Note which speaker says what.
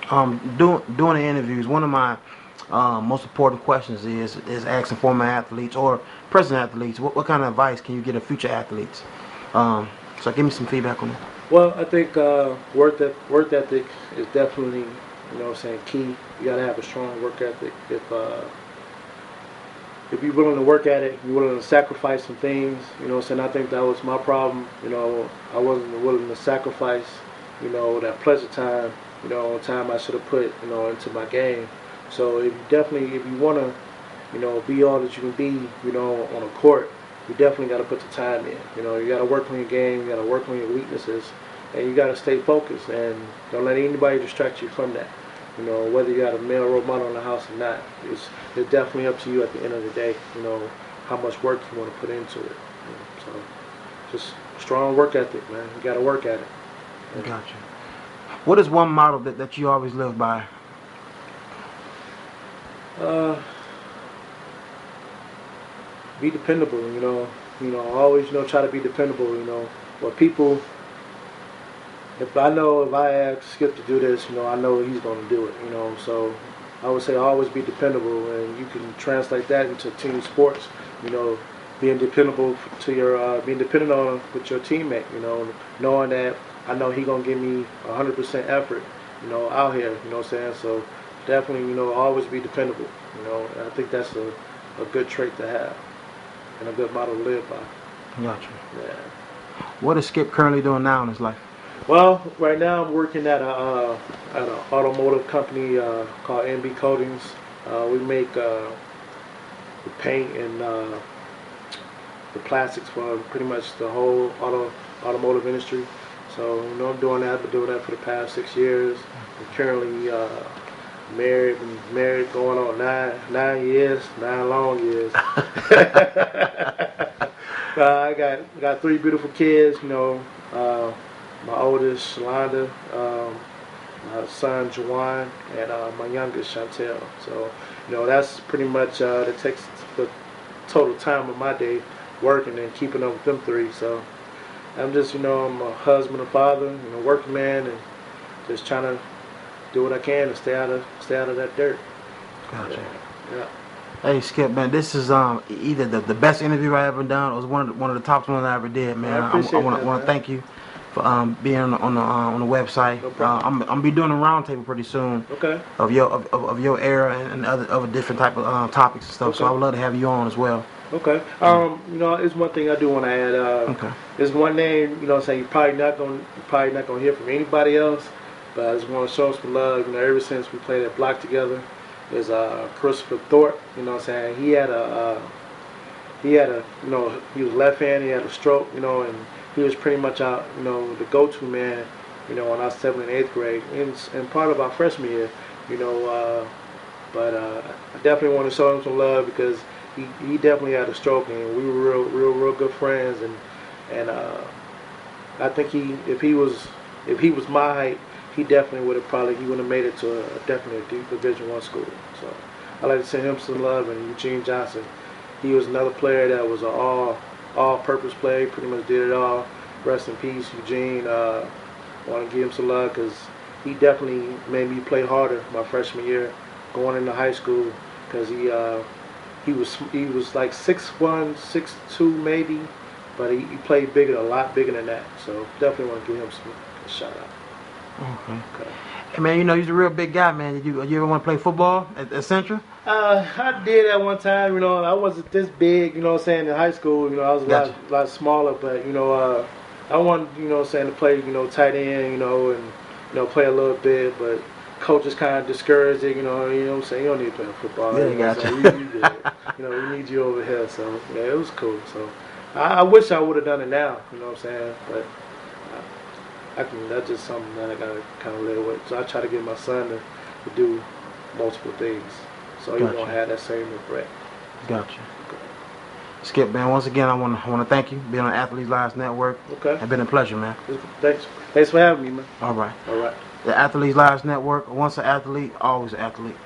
Speaker 1: Doing the interviews, one of my most important questions is asking former athletes or present athletes what kind of advice can you give to future athletes. So give me some feedback on that.
Speaker 2: Well, I think work ethic is definitely, key. You got to have a strong work ethic. If you're willing to work at it, you're willing to sacrifice some things. I think that was my problem. I wasn't willing to sacrifice, that pleasure time, time I should have put, into my game. So if you want to, be all that you can be, on a court, you definitely got to put the time in. You got to work on your game, you got to work on your weaknesses, and you got to stay focused and don't let anybody distract you from that. Whether you got a male role model in the house or not, it's definitely up to you at the end of the day. How much work you want to put into it. So, just strong work ethic, man. You got to work at it.
Speaker 1: Gotcha. What is one model that you always live by?
Speaker 2: Be dependable. Always try to be dependable. But people. If I ask Skip to do this, I know he's going to do it, So I would say always be dependable, and you can translate that into team sports, being dependable being dependent on with your teammate, knowing that I know he's going to give me 100% effort, out here, what I'm saying? So definitely, always be dependable, and I think that's a good trait to have and a good model to live by.
Speaker 1: Gotcha.
Speaker 2: Yeah.
Speaker 1: What is Skip currently doing now in his life?
Speaker 2: Well, right now I'm working at an automotive company called NB Coatings. We make the paint and the plastics for pretty much the whole automotive industry. So I'm doing that. I've been doing that for the past 6 years. I'm currently married. Been married going on 9 years, 9 long years. I got 3 beautiful kids. My oldest, Shalonda, my son, Jawan, and my youngest, Chantel. So, that's pretty much that takes the total time of my day working and keeping up with them 3. So, I'm just, I'm a husband and father, working man, and just trying to do what I can to stay out of that dirt.
Speaker 1: Gotcha.
Speaker 2: Yeah.
Speaker 1: Hey Skip, man, this is either the best interview I ever done, or it was one of the top ones I ever did, man.
Speaker 2: I appreciate
Speaker 1: I want to thank you for being on the website.
Speaker 2: No problem.
Speaker 1: I'm gonna be doing a roundtable pretty soon.
Speaker 2: Okay.
Speaker 1: Of your era and other different type of topics and stuff.
Speaker 2: Okay.
Speaker 1: So I would love to have you on as well.
Speaker 2: Okay. It's one thing I do want to add.
Speaker 1: Okay.
Speaker 2: There's one name, saying you're probably not gonna hear from anybody else, but I just want to show some love. Ever since we played at Block together, is Christopher Thorpe. Saying he had a he was left-handed, he had a stroke, and he was pretty much out, the go-to man, in our 7th and 8th grade, and part of our freshman year, but I definitely want to show him some love because he definitely had a stroke, and we were real good friends, and I think if he was my height, he definitely would have made it to definitely a deep Division I school. So I like to send him some love, and Eugene Johnson. He was another player that was an all-purpose player. Pretty much did it all. Rest in peace, Eugene. I want to give him some love because he definitely made me play harder my freshman year, going into high school. Because he was like 6'1", 6'2", maybe, but he played a lot bigger than that. So definitely want to give him a shout out.
Speaker 1: Okay. Hey man, you're a real big guy, man. Did you ever want to play football at Central?
Speaker 2: I did at one time. I wasn't this big. In high school, I was a lot smaller. But I wanted, to play, tight end, and play a little bit. But coaches kind of discouraged it. You don't need to play football.
Speaker 1: Yeah, gotcha.
Speaker 2: We need you over here. So yeah, it was cool. So I wish I would have done it now. But that's just something that I gotta kind of live with. So I try to get my son to do multiple things, so he won't have that same regret.
Speaker 1: Gotcha. Skip, man, once again, I want to thank you for being on Athletes Lives Network.
Speaker 2: Okay.
Speaker 1: It's been a pleasure, man.
Speaker 2: Thanks for having me, man.
Speaker 1: All right.
Speaker 2: All right.
Speaker 1: The Athletes Lives Network. Once an athlete, always an athlete.